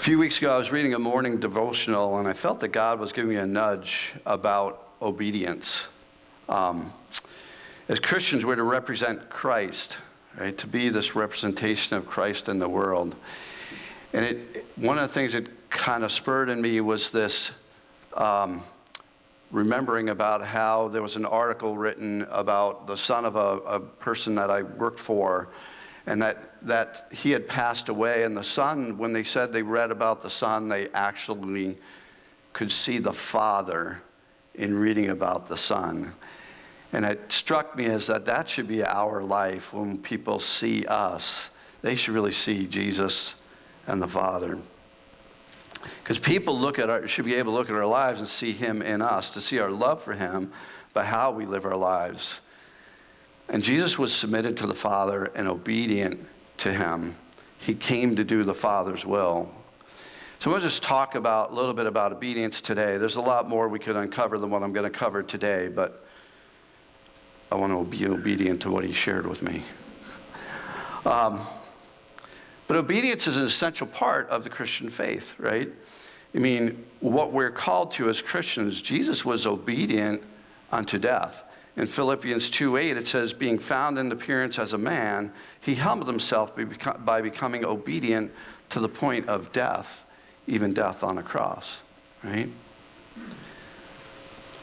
few weeks ago, I was reading a morning devotional, and I felt that God was giving me a nudge about obedience. As Christians, we're to represent Christ, right? To be this representation of Christ in the world. And one of the things that kind of spurred in me was this remembering about how there was an article written about the son of a person that I worked for, and that he had passed away. And the son, when they said they read about the son, they actually could see the father in reading about the son. And it struck me as that should be our life. When people see us, they should really see Jesus and the Father. Because people should be able to look at our lives and see him in us, to see our love for him by how we live our lives. And Jesus was submitted to the Father and obedient to him. He came to do the Father's will. So I'm going to just talk a little bit about obedience today. There's a lot more we could uncover than what I'm going to cover today, but I want to be obedient to what he shared with me. But obedience is an essential part of the Christian faith, right? I mean, what we're called to as Christians, Jesus was obedient unto death. In Philippians 2:8, it says, being found in appearance as a man, he humbled himself by becoming obedient to the point of death, even death on a cross, right?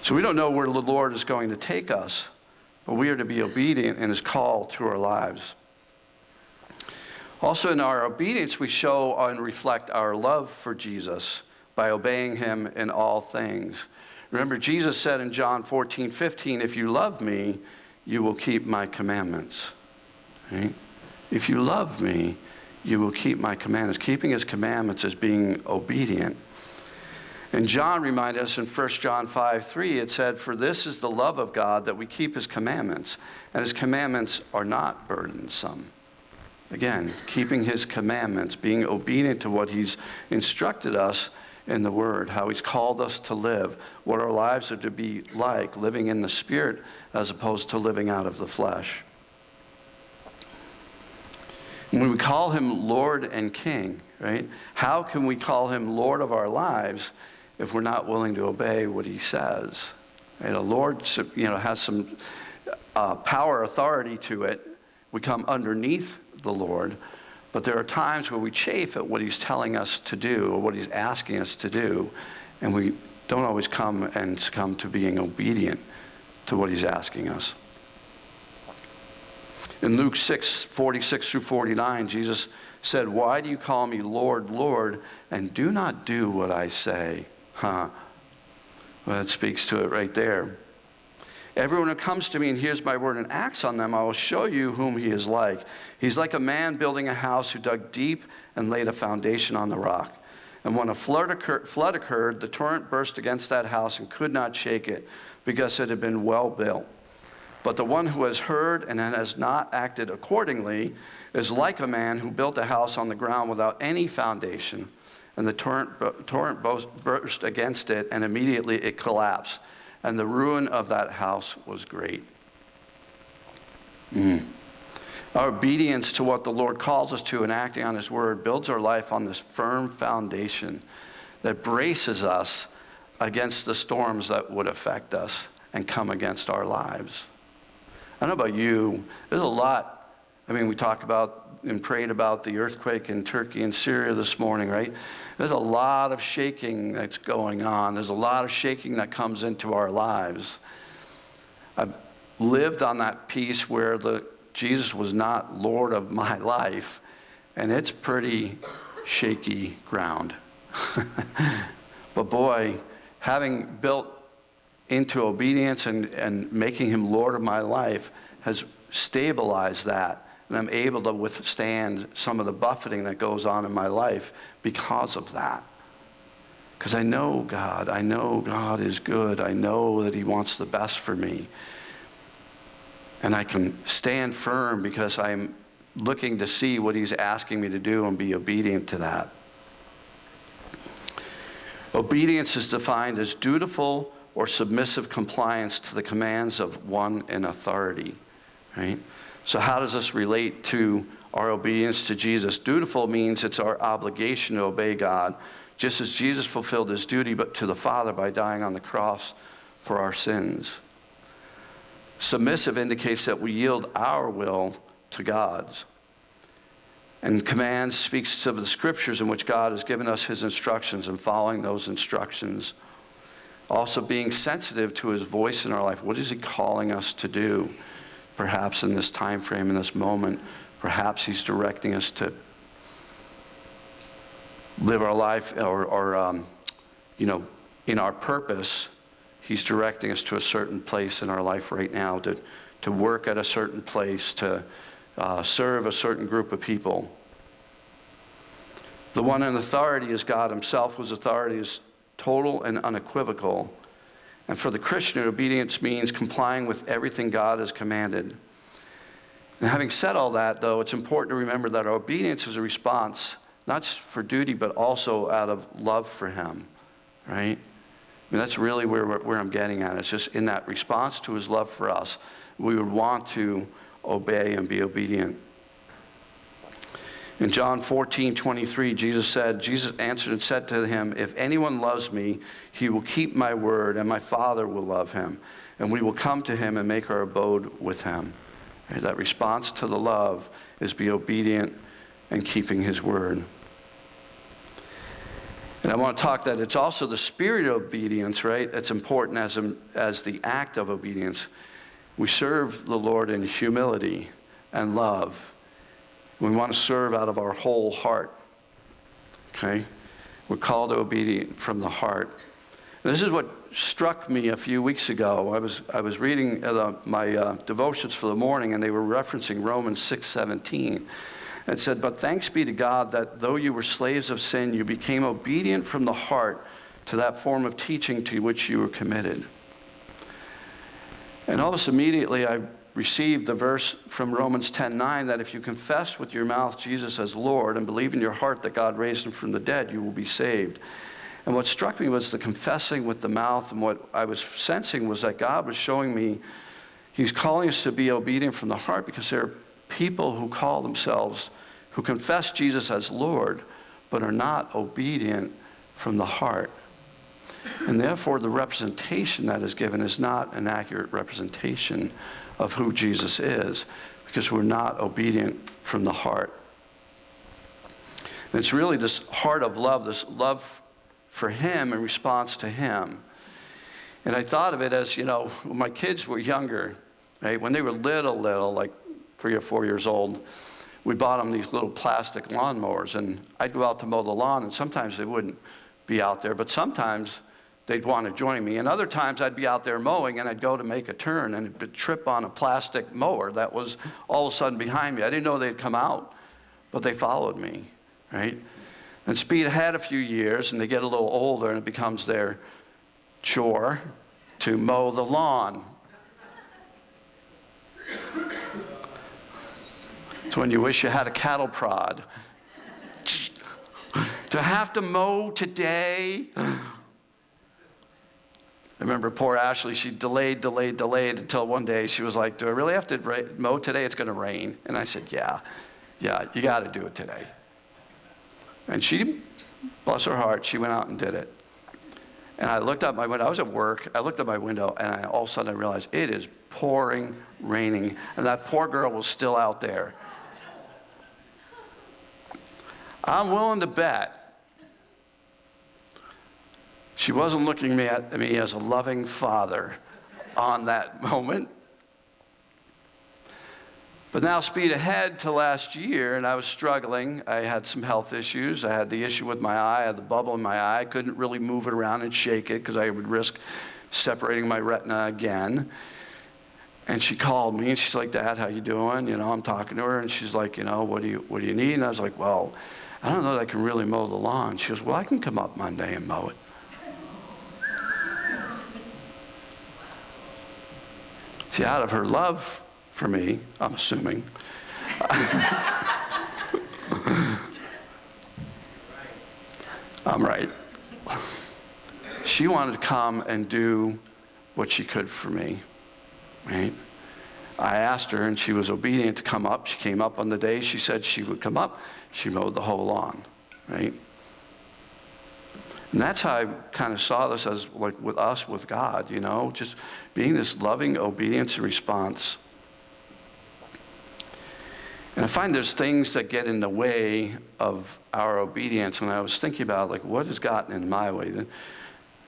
So we don't know where the Lord is going to take us, but we are to be obedient in his call to our lives. Also, in our obedience, we show and reflect our love for Jesus by obeying him in all things. Remember, Jesus said in John 14:15, if you love me, you will keep my commandments. Right? If you love me, you will keep my commandments. Keeping his commandments is being obedient. And John reminded us in 1 John 5:3, it said, for this is the love of God, that we keep his commandments, and his commandments are not burdensome. Again, keeping his commandments, being obedient to what he's instructed us in the Word, how he's called us to live, what our lives are to be like, living in the Spirit as opposed to living out of the flesh. When we call him Lord and King, right? How can we call him Lord of our lives if we're not willing to obey what he says? Right? A Lord, has some power, authority to it. We come underneath the Lord, but there are times where we chafe at what he's telling us to do or what he's asking us to do, and we don't always come to being obedient to what he's asking us. In Luke 6:46-49, Jesus said, why do you call me Lord, Lord, and do not do what I say? Well, that speaks to it right there. Everyone who comes to me and hears my word and acts on them, I will show you whom he is like. He's like a man building a house who dug deep and laid a foundation on the rock. And when a flood occurred, the torrent burst against that house and could not shake it because it had been well built. But the one who has heard and has not acted accordingly is like a man who built a house on the ground without any foundation. And the torrent burst against it, and immediately it collapsed. And the ruin of that house was great. Our obedience to what the Lord calls us to and acting on his word builds our life on this firm foundation that braces us against the storms that would affect us and come against our lives. I don't know about you, there's a lot. We talked about and prayed about the earthquake in Turkey and Syria this morning, right? There's a lot of shaking that's going on. There's a lot of shaking that comes into our lives. I've lived on that piece where Jesus was not Lord of my life, and it's pretty shaky ground. But boy, having built into obedience and making him Lord of my life has stabilized that. And I'm able to withstand some of the buffeting that goes on in my life because of that. Because I know God is good. I know that he wants the best for me. And I can stand firm because I'm looking to see what he's asking me to do and be obedient to that. Obedience is defined as dutiful or submissive compliance to the commands of one in authority, right? So how does this relate to our obedience to Jesus. Dutiful means it's our obligation to obey God, just as Jesus fulfilled his duty but to the Father by dying on the cross for our sins. Submissive indicates that we yield our will to God's. And command speaks of the scriptures in which God has given us his instructions and following those instructions. Also being sensitive to his voice in our life. What is he calling us to do? Perhaps in this time frame, in this moment, perhaps he's directing us to live our life or in our purpose. He's directing us to a certain place in our life right now, to work at a certain place, to serve a certain group of people. The one in authority is God himself, whose authority is total and unequivocal. And for the Christian, obedience means complying with everything God has commanded. And having said all that, though, it's important to remember that our obedience is a response, not just for duty, but also out of love for him, right? I mean, that's really where I'm getting at. It's just in that response to his love for us, we would want to obey and be obedient. In John 14:23, Jesus answered and said to him, if anyone loves me, he will keep my word, and my Father will love him, and we will come to him and make our abode with him. Right? That response to the love is be obedient and keeping his word. And I want to talk that it's also the spirit of obedience, right? That's important as the act of obedience. We serve the Lord in humility and love. We want to serve out of our whole heart. Okay? We're called to obedience from the heart. And this is what struck me a few weeks ago. I was reading my devotions for the morning, and they were referencing Romans 6:17. It said, but thanks be to God that though you were slaves of sin, you became obedient from the heart to that form of teaching to which you were committed. And almost immediately I received the verse from Romans 10:9 that if you confess with your mouth Jesus as Lord and believe in your heart that God raised him from the dead, you will be saved. And what struck me was the confessing with the mouth, and what I was sensing was that God was showing me he's calling us to be obedient from the heart, because there are people who call themselves, who confess Jesus as Lord, but are not obedient from the heart. And therefore, the representation that is given is not an accurate representation of who Jesus is, because we're not obedient from the heart. And it's really this heart of love, this love for him in response to him. And I thought of it as, when my kids were younger, right, when they were little, like 3 or 4 years old, we bought them these little plastic lawnmowers, and I'd go out to mow the lawn, and sometimes they wouldn't be out there, but sometimes they'd want to join me. And other times I'd be out there mowing, and I'd go to make a turn, and it'd trip on a plastic mower that was all of a sudden behind me. I didn't know they'd come out, but they followed me, right? And speed ahead a few years, and they get a little older, and it becomes their chore to mow the lawn. It's when you wish you had a cattle prod. To have to mow today. I remember poor Ashley, she delayed until one day she was like, do I really have to mow today? It's going to rain. And I said, yeah, you got to do it today. And she, bless her heart, she went out and did it. And I looked out my window. I was at work. I looked at my window, and all of a sudden I realized it is pouring, raining, and that poor girl was still out there. I'm willing to bet she wasn't looking at me as a loving father on that moment. But now speed ahead to last year, and I was struggling. I had some health issues. I had the issue with my eye. I had the bubble in my eye. I couldn't really move it around and shake it because I would risk separating my retina again. And she called me, and she's like, Dad, how you doing? I'm talking to her, and she's like, what do you need? And I was like, well, I don't know that I can really mow the lawn. She goes, well, I can come up Monday and mow it. See, out of her love for me, I'm assuming, I'm right. She wanted to come and do what she could for me, right? I asked her, and she was obedient to come up. She came up on the day she said she would come up. She mowed the whole lawn, right? And that's how I kind of saw this as like with us, with God, just being this loving obedience and response. And I find there's things that get in the way of our obedience. And I was thinking about, like, what has gotten in my way? And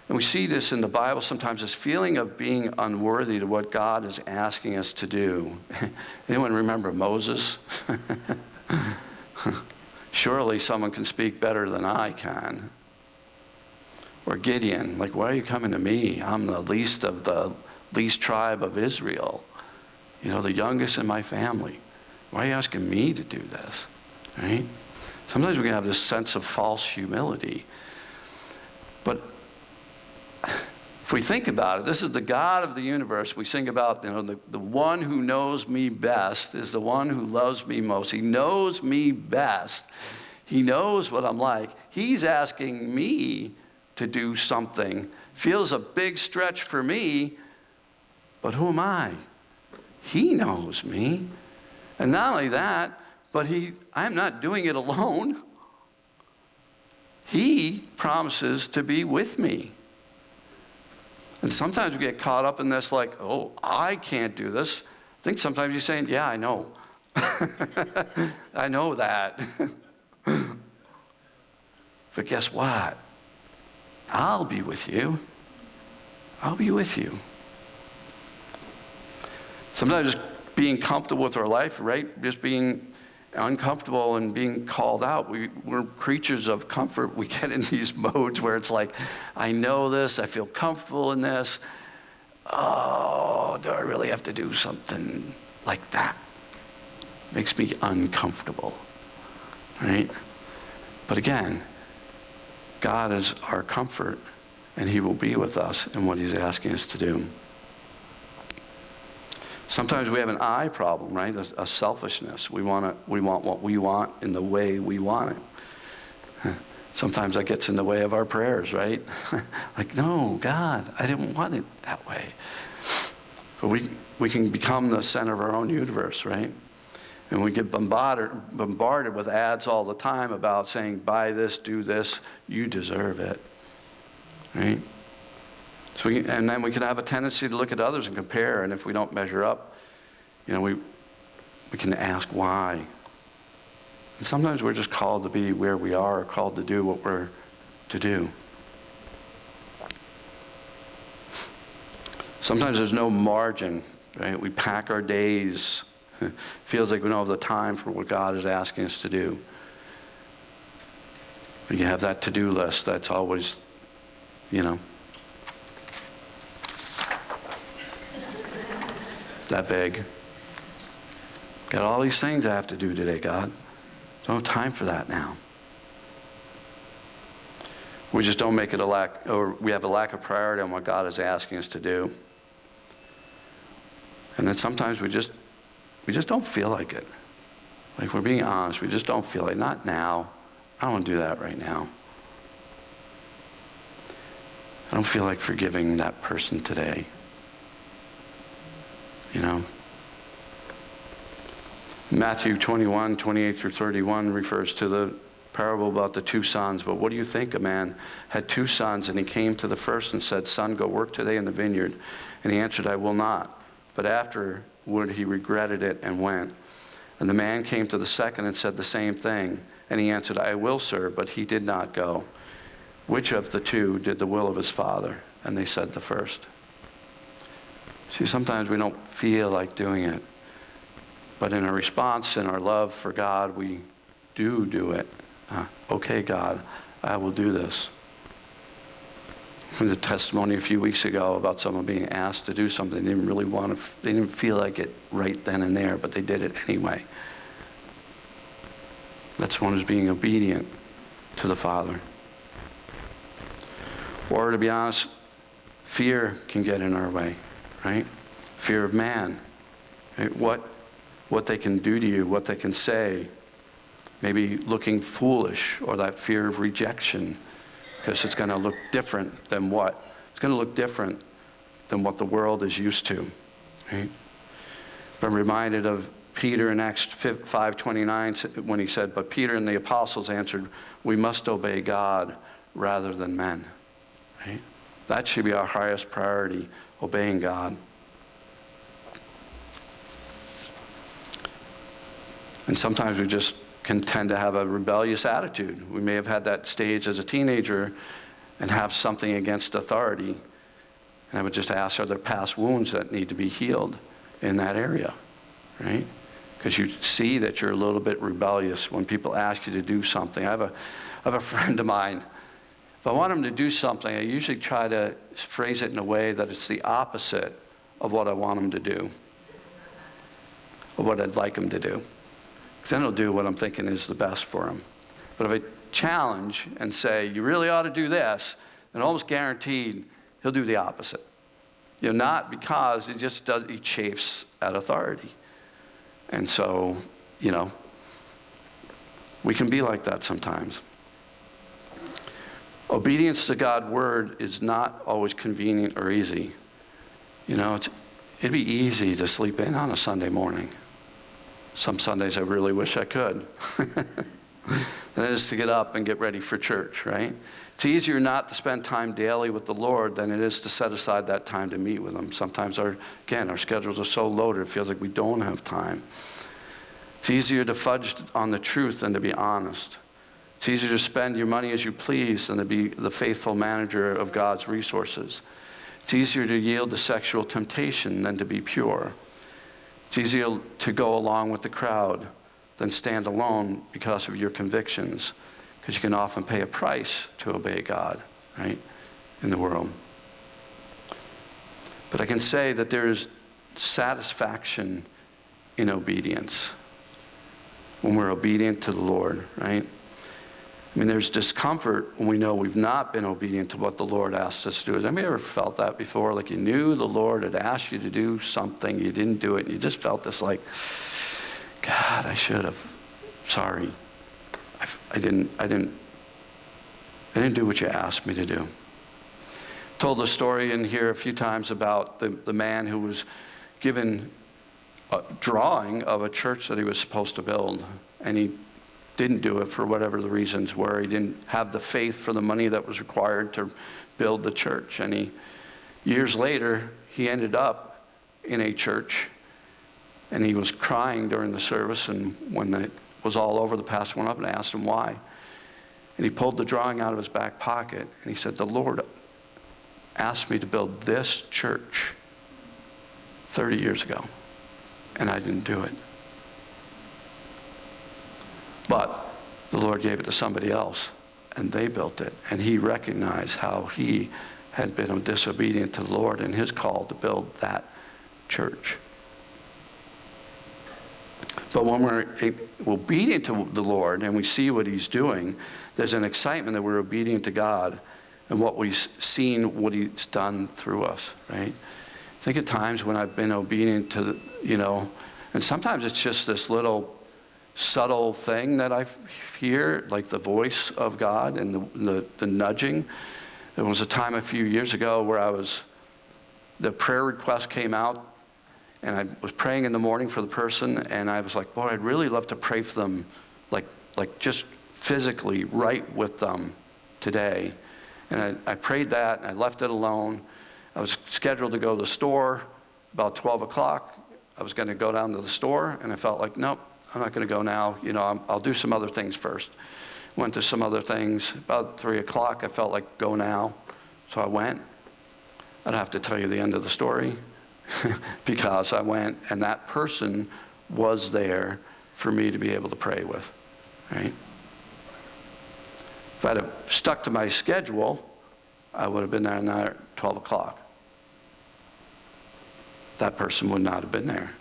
we see this in the Bible sometimes, this feeling of being unworthy to what God is asking us to do. Anyone remember Moses? Surely someone can speak better than I can. Or Gideon, like, why are you coming to me? I'm the least of the least tribe of Israel. The youngest in my family. Why are you asking me to do this? Right? Sometimes we can have this sense of false humility. But if we think about it, this is the God of the universe. We sing about, the one who knows me best is the one who loves me most. He knows me best. He knows what I'm like. He's asking me to do something. Feels a big stretch for me, but who am I? He knows me. And not only that, but I'm not doing it alone. He promises to be with me. And sometimes we get caught up in this like, oh, I can't do this. I think sometimes you're saying, yeah, I know. I know that. But guess what? I'll be with you. I'll be with you. Sometimes being comfortable with our life, right? Just being uncomfortable and being called out. We're creatures of comfort. We get in these modes where it's like, I know this, I feel comfortable in this. Oh, do I really have to do something like that? Makes me uncomfortable, right? But again, God is our comfort, and he will be with us in what he's asking us to do. Sometimes we have an I problem, right? A selfishness. We want what we want in the way we want it. Sometimes that gets in the way of our prayers, right? Like, no, God, I didn't want it that way. But we can become the center of our own universe, right? And we get bombarded with ads all the time about saying, buy this, do this, you deserve it, right? So and then we can have a tendency to look at others and compare, and if we don't measure up, we can ask why. And sometimes we're just called to be where we are, or called to do what we're to do. Sometimes there's no margin, right? We pack our days. Feels like we don't have the time for what God is asking us to do. But you have that to-do list that's always, that big. Got all these things I have to do today, God. Don't have time for that now. We just don't make it we have a lack of priority on what God is asking us to do. And then sometimes we just don't feel like it. Like, we're being honest, we just don't feel like, not now. I don't want to do that right now. I don't feel like forgiving that person today. Matthew 21, 28 through 31 refers to the parable about the two sons. But what do you think? A man had two sons, and he came to the first and said, Son, go work today in the vineyard. And he answered, I will not. But afterward he regretted it and went. And the man came to the second and said the same thing. And he answered, I will, sir, but he did not go. Which of the two did the will of his father? And they said the first. See, sometimes we don't feel like doing it. But in our response, in our love for God, we do it. Okay, God, I will do this. The testimony a few weeks ago about someone being asked to do something they didn't really want to, they didn't feel like it right then and there, but they did it anyway. That's one who's being obedient to the Father. Or, to be honest, fear can get in our way, right? Fear of man, right? What they can do to you, what they can say, maybe looking foolish, or that fear of rejection, because it's going to look different than what? It's going to look different than what the world is used to, right? I'm reminded of Peter in Acts 5:29 when he said, "But Peter and the apostles answered, 'We must obey God rather than men.'" Right? That should be our highest priority, obeying God. And sometimes we just can tend to have a rebellious attitude. We may have had that stage as a teenager and have something against authority. And I would just ask, are there past wounds that need to be healed in that area, right? Because you see that you're a little bit rebellious when people ask you to do something. I have a friend of mine. If I want him to do something, I usually try to phrase it in a way that it's the opposite of what I want him to do, or what I'd like him to do. Because then he'll do what I'm thinking is the best for him. But if I challenge and say, you really ought to do this, then almost guaranteed he'll do the opposite. Not because he chafes at authority. And so, we can be like that sometimes. Obedience to God's word is not always convenient or easy. It'd be easy to sleep in on a Sunday morning. Some Sundays I really wish I could. Than it is to get up and get ready for church, right? It's easier not to spend time daily with the Lord than it is to set aside that time to meet with Him. Sometimes our schedules are so loaded, it feels like we don't have time. It's easier to fudge on the truth than to be honest. It's easier to spend your money as you please than to be the faithful manager of God's resources. It's easier to yield to sexual temptation than to be pure. It's easier to go along with the crowd than stand alone because of your convictions, because you can often pay a price to obey God, right, in the world. But I can say that there is satisfaction in obedience when we're obedient to the Lord, right? There's discomfort when we know we've not been obedient to what the Lord asked us to do. Have you ever felt that before? Like you knew the Lord had asked you to do something, you didn't do it, and you just felt this like, God, I should have. Sorry. I didn't do what you asked me to do. Told a story in here a few times about the man who was given a drawing of a church that he was supposed to build, and he didn't do it for whatever the reasons were. He didn't have the faith for the money that was required to build the church. And years later, he ended up in a church, and he was crying during the service, and when it was all over, the pastor went up and asked him why. And he pulled the drawing out of his back pocket, and he said, "The Lord asked me to build this church 30 years ago, and I didn't do it. But the Lord gave it to somebody else, and they built it." And he recognized how he had been disobedient to the Lord in his call to build that church. But when we're obedient to the Lord and we see what He's doing, there's an excitement that we're obedient to God and what we've seen, what He's done through us, right? Think of times when I've been obedient to, and sometimes it's just this little subtle thing that I hear, like the voice of God and the nudging. There was a time a few years ago where the prayer request came out, and I was praying in the morning for the person, and I was like, boy, I'd really love to pray for them, like just physically right with them today. And I prayed that, and I left it alone. I was scheduled to go to the store about 12 o'clock. I was going to go down to the store, and I felt like, nope, I'm not going to go now. I'll do some other things first. Went to some other things. About 3 o'clock, I felt like go now. So I went. I don't have to tell you the end of the story because I went, and that person was there for me to be able to pray with, right? If I'd have stuck to my schedule, I would have been there at 12 o'clock. That person would not have been there.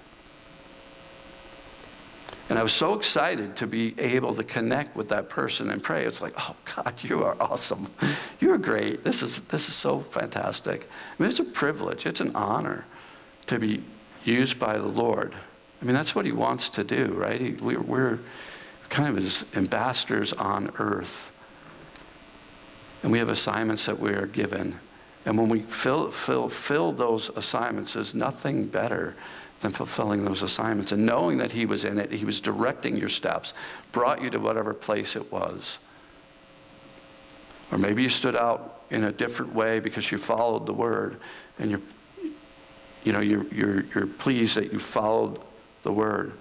And I was so excited to be able to connect with that person and pray. It's like, oh God, you are awesome. You're great. This is so fantastic. It's a privilege. It's an honor to be used by the Lord. That's what He wants to do, right? We're kind of His ambassadors on earth. And we have assignments that we are given. And when we fill those assignments, there's nothing better than fulfilling those assignments. And knowing that he was in it, he was directing your steps, brought you to whatever place it was. Or maybe you stood out in a different way because you followed the word, and you're pleased that you followed the word.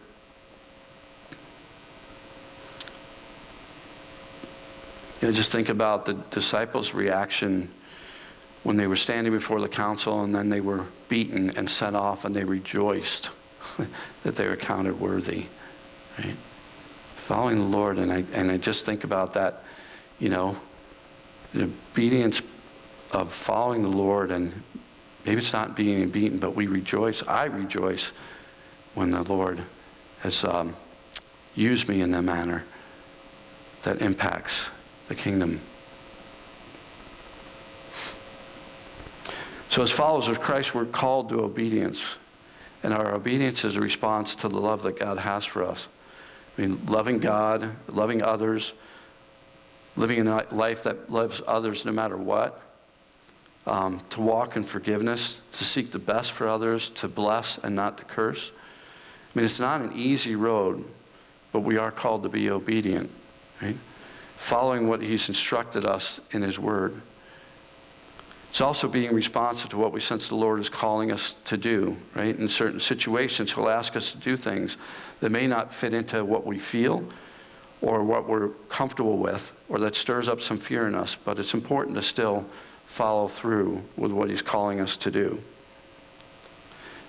Just think about the disciples' reaction when they were standing before the council, and then they were beaten and sent off, and they rejoiced that they were counted worthy. Right? Following the Lord, and I just think about that, the obedience of following the Lord, and maybe it's not being beaten, but we rejoice. I rejoice when the Lord has used me in that manner that impacts the kingdom. So as followers of Christ, we're called to obedience. And our obedience is a response to the love that God has for us. Loving God, loving others, living a life that loves others no matter what. To walk in forgiveness, to seek the best for others, to bless and not to curse. It's not an easy road, but we are called to be obedient, right? Following what he's instructed us in his word. It's also being responsive to what we sense the Lord is calling us to do, right? In certain situations, he'll ask us to do things that may not fit into what we feel or what we're comfortable with, or that stirs up some fear in us, but it's important to still follow through with what he's calling us to do.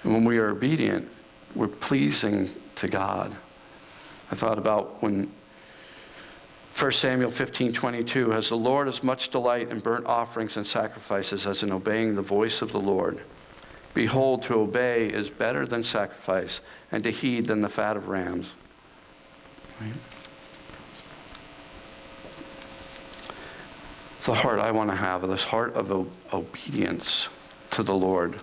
And when we are obedient, we're pleasing to God. I thought about when 1 Samuel 15:22, as the Lord has much delight in burnt offerings and sacrifices as in obeying the voice of the Lord. Behold, to obey is better than sacrifice, and to heed than the fat of rams. Right? It's the heart I want to have, this heart of obedience to the Lord.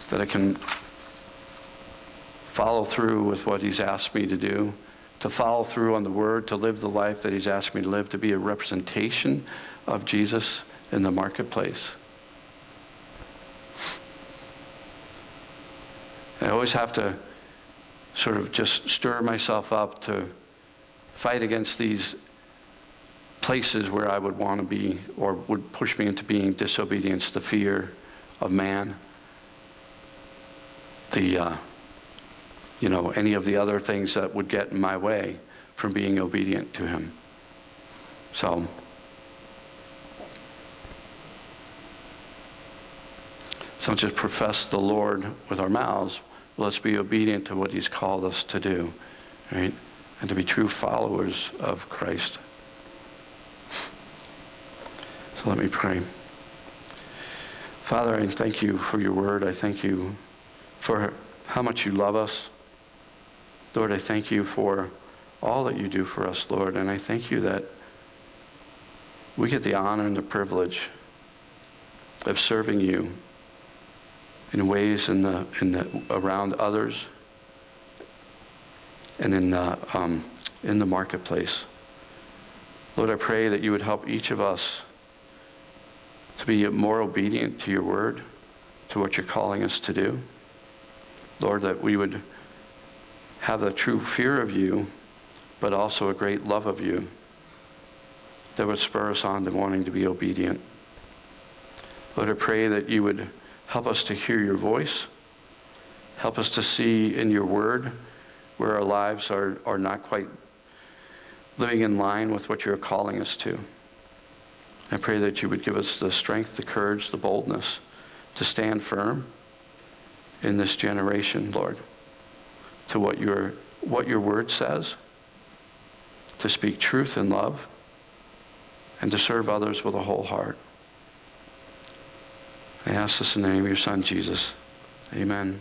That I can follow through with what he's asked me to do. To follow through on the word, to live the life that he's asked me to live, to be a representation of Jesus in the marketplace. I always have to sort of just stir myself up to fight against these places where I would want to be, or would push me into being disobedience, the fear of man, any of the other things that would get in my way from being obedient to him. So, don't just profess the Lord with our mouths, but let's be obedient to what he's called us to do, right? And to be true followers of Christ. So let me pray. Father, I thank you for your word. I thank you for how much you love us. Lord, I thank you for all that you do for us, Lord, and I thank you that we get the honor and the privilege of serving you in ways around others and in the marketplace. Lord, I pray that you would help each of us to be more obedient to your word, to what you're calling us to do. Lord, that we would have a true fear of you, but also a great love of you that would spur us on to wanting to be obedient. Lord, I pray that you would help us to hear your voice, help us to see in your word where our lives are not quite living in line with what you're calling us to. I pray that you would give us the strength, the courage, the boldness to stand firm in this generation, Lord, to what your word says, to speak truth in love, and to serve others with a whole heart. I ask this in the name of your Son, Jesus. Amen.